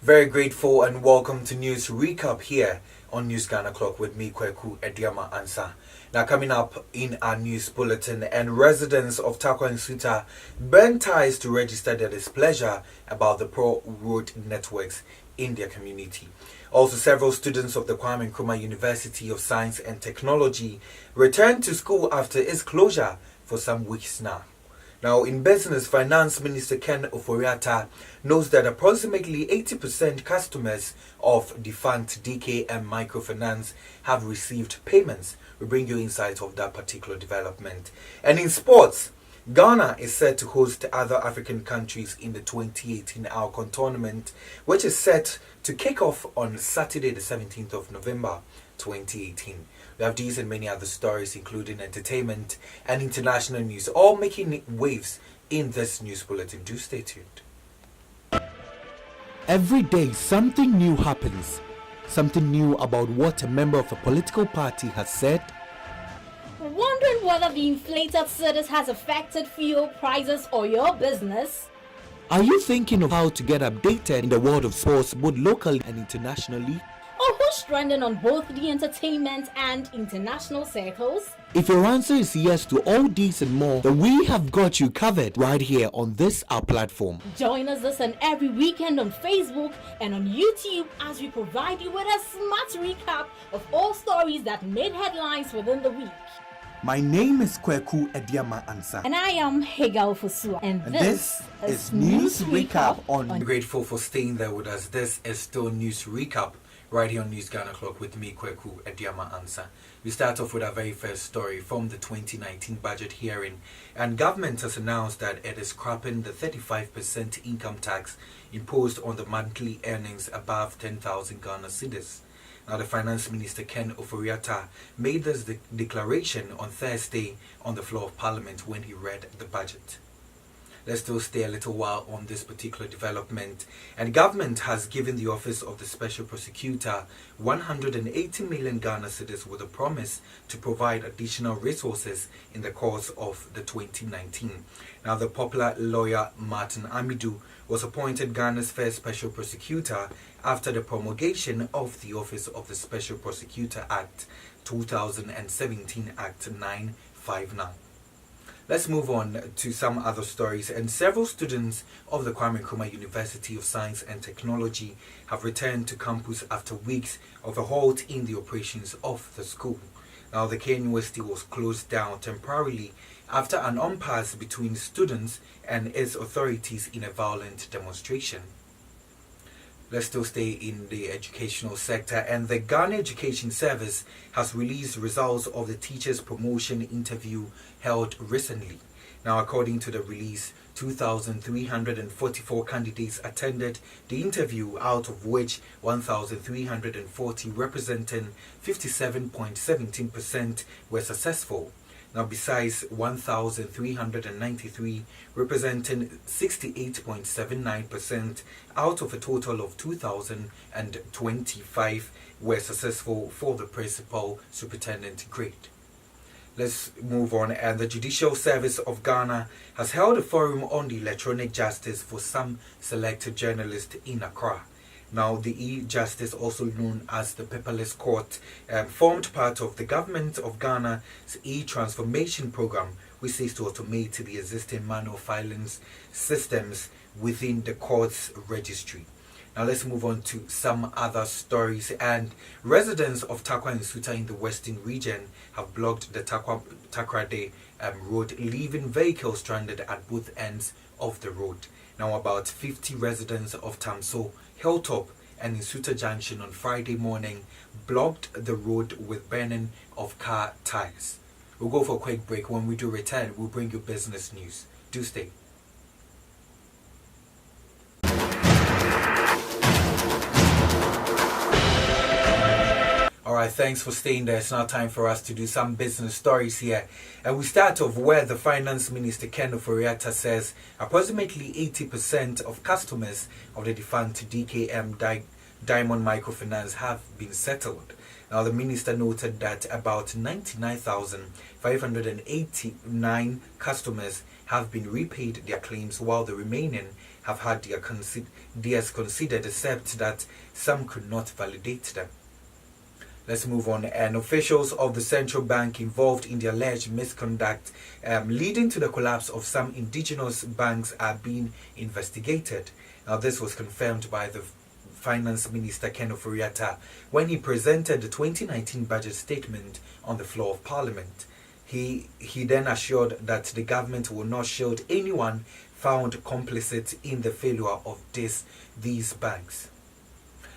Very grateful and welcome to News Recap here on News Ghana Clock with me, Kweku Ediama Ansa. Now, coming up in our news bulletin, and residents of Tarkwa and Suta burn ties to register their displeasure about the poor road networks in their community. Also, several students of the Kwame Nkrumah University of Science and Technology returned to school after its closure for some weeks now. Now, in business, Finance Minister Ken Ofori-Atta knows that approximately 80% customers of defunct DKM Microfinance have received payments. We bring you insight of that particular development. And in sports, Ghana is set to host other African countries in the 2018 ALCON tournament, which is set to kick off on Saturday, the 17th of November, 2018. We have these and many other stories, including entertainment and international news, all making waves in this news bulletin. Do stay tuned. Every day, something new happens. Something new about what a member of a political party has said. Wondering whether the inflated cedis has affected fuel prices or your business? Are you thinking of how to get updated in the world of sports, both locally and internationally? Or who's trending on both the entertainment and international circles? If your answer is yes to all these and more, then we have got you covered right here on this our platform. Join us this and every weekend on Facebook and on YouTube as we provide you with a smart recap of all stories that made headlines within the week. My name is Kweku Ediama Ansa. And I am Hegal Fosua. And this is News Recap on. I'm grateful for staying there with us. This is still News Recap right here on News Ghana Clock with me, Kweku Ediama Ansa. We start off with our very first story from the 2019 budget hearing, and government has announced that it is scrapping the 35% income tax imposed on the monthly earnings above 10,000 Ghana cedis. Now, the Finance Minister Ken Ofori-Atta made this declaration on Thursday on the floor of Parliament when he read the budget. Let's still stay a little while on this particular development. And government has given the Office of the Special Prosecutor 180 million Ghana cedis with a promise to provide additional resources in the course of the 2019. Now, the popular lawyer Martin Amidu was appointed Ghana's first Special Prosecutor after the promulgation of the Office of the Special Prosecutor Act 2017 Act 959. Let's move on to some other stories. And several students of the Kwame Nkrumah University of Science and Technology have returned to campus after weeks of a halt in the operations of the school. Now, the K University was closed down temporarily after an impasse between students and its authorities in a violent demonstration. Let's still stay in the educational sector, and the Ghana Education Service has released results of the teachers' promotion interview held recently. Now, according to the release, 2,344 candidates attended the interview, out of which 1,340, representing 57.17%, were successful. Now, besides 1,393, representing 68.79%, out of a total of 2,025 were successful for the principal superintendent grade. Let's move on. And the Judicial Service of Ghana has held a forum on the electronic justice for some selected journalists in Accra. Now, the e-Justice, also known as the Paperless Court, formed part of the government of Ghana's e-transformation program, which seeks to automate the existing manual filings systems within the court's registry. Now, let's move on to some other stories. And residents of Tarkwa and Suta in the western region have blocked the Takrade road, leaving vehicles stranded at both ends of the road. Now, about 50 residents of Tamso, Hilltop and Suta Junction on Friday morning blocked the road with burning of car tires. We'll go for a quick break. When we do return, we'll bring you business news. Do stay. Alright, thanks for staying there. It's now time for us to do some business stories here. And we start off where the Finance Minister Ken Ofori-Atta says approximately 80% of customers of the defunct DKM Diamond Microfinance have been settled. Now, the minister noted that about 99,589 customers have been repaid their claims, while the remaining have had theirs considered, except that some could not validate them. Let's move on. And officials of the central bank involved in the alleged misconduct leading to the collapse of some indigenous banks are being investigated. Now, this was confirmed by the Finance Minister Ken Ofori-Atta when he presented the 2019 budget statement on the floor of Parliament. He then assured that the government will not shield anyone found complicit in the failure of these banks.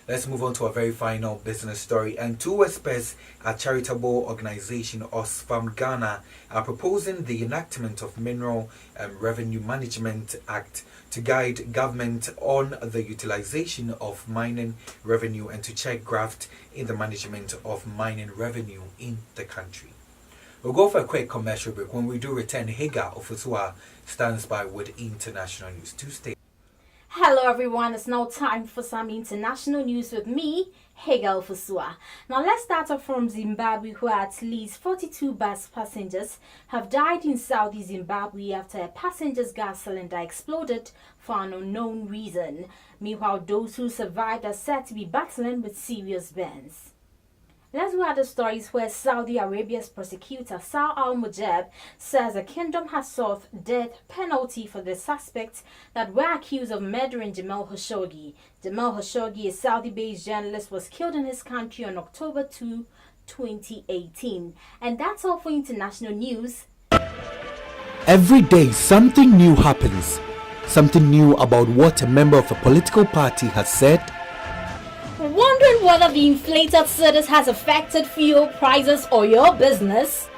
Let's move on to a very final business story. And two experts at charitable organization Oxfam Ghana are proposing the enactment of Mineral Revenue Management Act to guide government on the utilization of mining revenue and to check graft in the management of mining revenue in the country. We'll go for a quick commercial break. When we do return, Higa Ofusua stands by with international news. Tuesday. Hello everyone, it's now time for some international news with me, Hegel Fusua. Now let's start off from Zimbabwe, where at least 42 bus passengers have died in Saudi Zimbabwe after a passenger's gas cylinder exploded for an unknown reason. Meanwhile, those who survived are said to be battling with serious burns. Let's go at the stories where Saudi Arabia's prosecutor Saud al-Mujab says the kingdom has sought death penalty for the suspects that were accused of murdering Jamal Khashoggi. Jamal Khashoggi, a Saudi-based journalist, was killed in his country on October 2, 2018. And that's all for international news. Every day, something new happens. Something new about what a member of a political party has said. Wondering whether the inflated cedis has affected fuel prices or your business?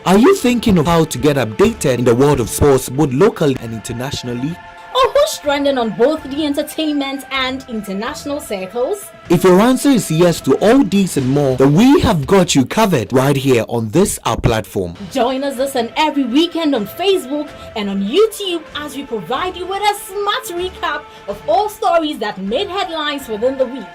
Are you thinking of how to get updated in the world of sports, both locally and internationally? Or who's trending on both the entertainment and international circles? If your answer is yes to all these and more, then we have got you covered right here on this our platform. Join us this and every weekend on Facebook and on YouTube as we provide you with a smart recap of all stories that made headlines within the week.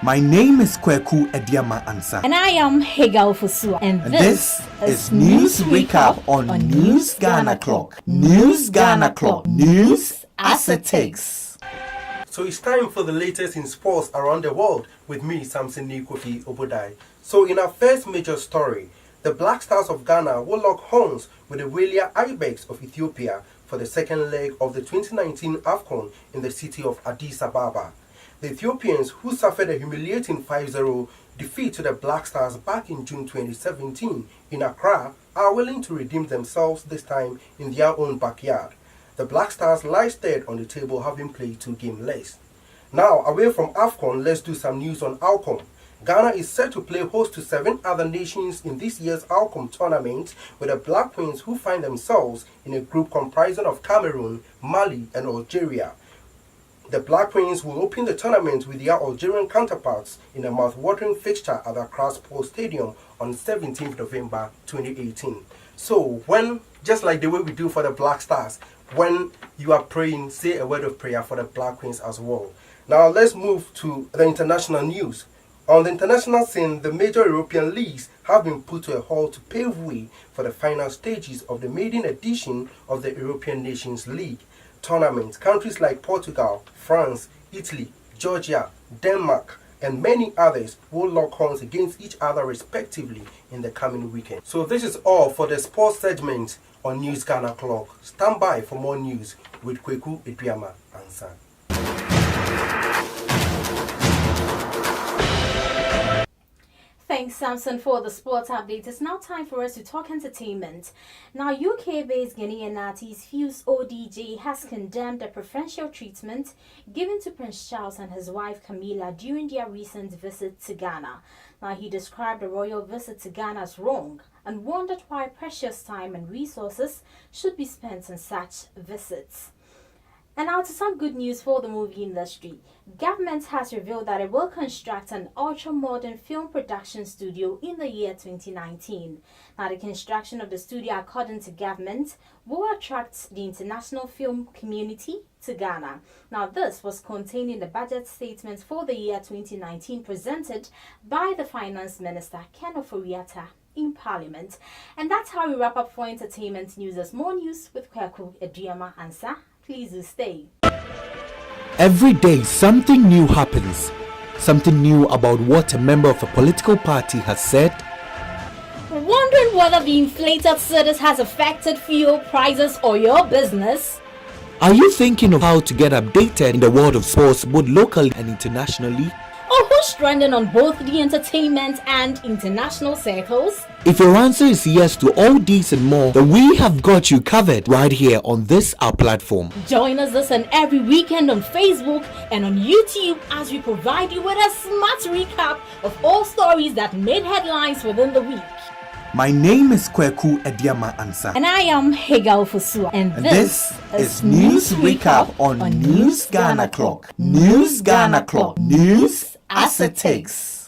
My name is Kweku Ediama Ansa. And I am Hegel Fusua. And this is News Recap on News Ghana Clock. News Ghana Clock. News as it takes. So it's time for the latest in sports around the world with me, Samson Nikofi Obodai. So in our first major story, the Black Stars of Ghana will lock horns with the Walia Ibex of Ethiopia for the second leg of the 2019 AFCON in the city of Addis Ababa. The Ethiopians, who suffered a humiliating 5-0 defeat to the Black Stars back in June 2017 in Accra, are willing to redeem themselves this time in their own backyard. The Black Stars lie third on the table, having played 2 games less. Now, away from AFCON, let's do some news on ALCON. Ghana is set to play host to 7 other nations in this year's ALCON tournament, with the Black Queens, who find themselves in a group comprising of Cameroon, Mali and Algeria. The Black Queens will open the tournament with their Algerian counterparts in a mouth-watering fixture at the Accra Sports Stadium on 17th November 2018. So, just like the way we do for the Black Stars, when you are praying, say a word of prayer for the Black Queens as well. Now, let's move to the international news. On the international scene, the major European leagues have been put to a halt to pave way for the final stages of the maiden edition of the European Nations League tournament. Countries like Portugal, France, Italy, Georgia, Denmark, and many others will lock horns against each other respectively in the coming weekend. So this is all for the sports segment on News Ghana Clock. Stand by for more news with Kweku Ediama Ansa. Thanks, Samson, for the sports update. It's now time for us to talk entertainment. Now, UK-based Ghanaian artist Fuse ODJ has condemned the preferential treatment given to Prince Charles and his wife Camilla during their recent visit to Ghana. Now, he described the royal visit to Ghana as wrong and wondered why precious time and resources should be spent on such visits. And now to some good news for the movie industry. Government has revealed that it will construct an ultra-modern film production studio in the year 2019. Now, the construction of the studio, according to government, will attract the international film community to Ghana. Now, this was contained in the budget statement for the year 2019 presented by the Finance Minister Ken Ofori-Atta in Parliament. And that's how we wrap up for entertainment news. There's more news with Kweku Ediama Ansa. Please do stay. Every day, something new happens. Something new about what a member of a political party has said. Wondering whether the inflated cedis has affected fuel prices or your business? Are you thinking of how to get updated in the world of sports, both locally and internationally? Or who's trending on both the entertainment and international circles? If your answer is yes to all these and more, then we have got you covered right here on this our platform. Join us this and every weekend on Facebook and on YouTube as we provide you with a smart recap of all stories that made headlines within the week. My name is Kweku Ediama Ansa. And I am Hegal Fosua. And This is News Recap on News Ghana Clock. News Ghana Clock. News as it takes.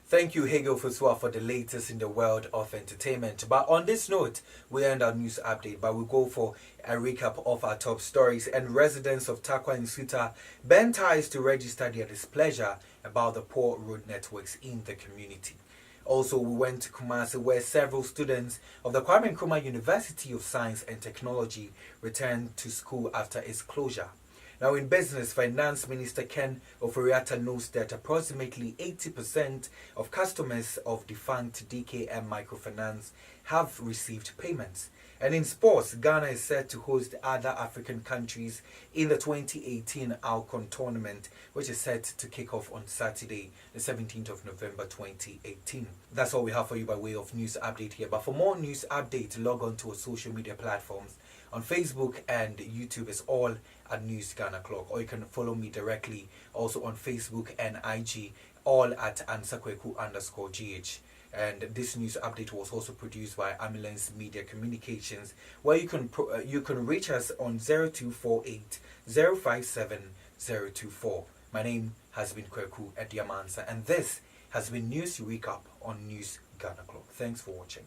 Thank you, Hegel Fosua, for the latest in the world of entertainment. But on this note, we end our news update, but we'll go for a recap of our top stories. And residents of Takwa and Suta bent ties to register their displeasure about the poor road networks in the community. Also, we went to Kumasi, where several students of the Kwame Nkrumah University of Science and Technology returned to school after its closure. Now, in business, Finance Minister Ken Oforiatta knows that approximately 80% of customers of defunct DKM Microfinance have received payments. And in sports, Ghana is set to host other African countries in the 2018 Alcon tournament, which is set to kick off on Saturday, the 17th of November 2018. That's all we have for you by way of news update here. But for more news updates, log on to our social media platforms. On Facebook and YouTube is all at News Ghana Clock, or you can follow me directly also on Facebook and IG, all at ansakweku_gh. And this news update was also produced by Ambulance Media Communications, where you can reach us on 0248 057 024. My name has been Kweku Ediamansa, and this has been News Recap on News Ghana Clock. Thanks for watching.